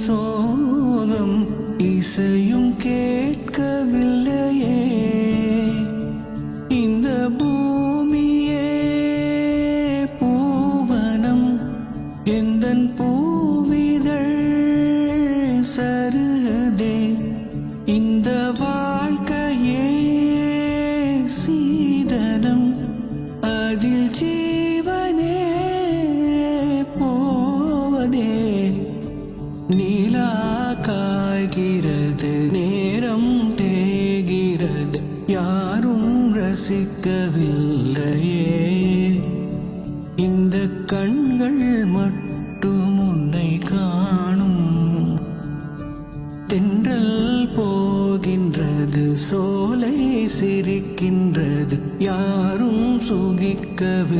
சோகம் இசையும் கேட்கவில்லையே. இந்த பூமியே பூவனம், எந்தன் பூவிதழ் சருதே. இந்த வாழ்க்கையே சீதனம், அதில் ஜீவனே போவதே. நீலா காய்கிறது, நேரம் தேய்கிறது, யாரும் ரசிக்கவில்லையே. இந்த கண்கள் மட்டும் உன்னை காணும். தென்றல் போகின்றது, சோலை சிரிக்கின்றது, யாரும் சுகிக்கவில்லையே.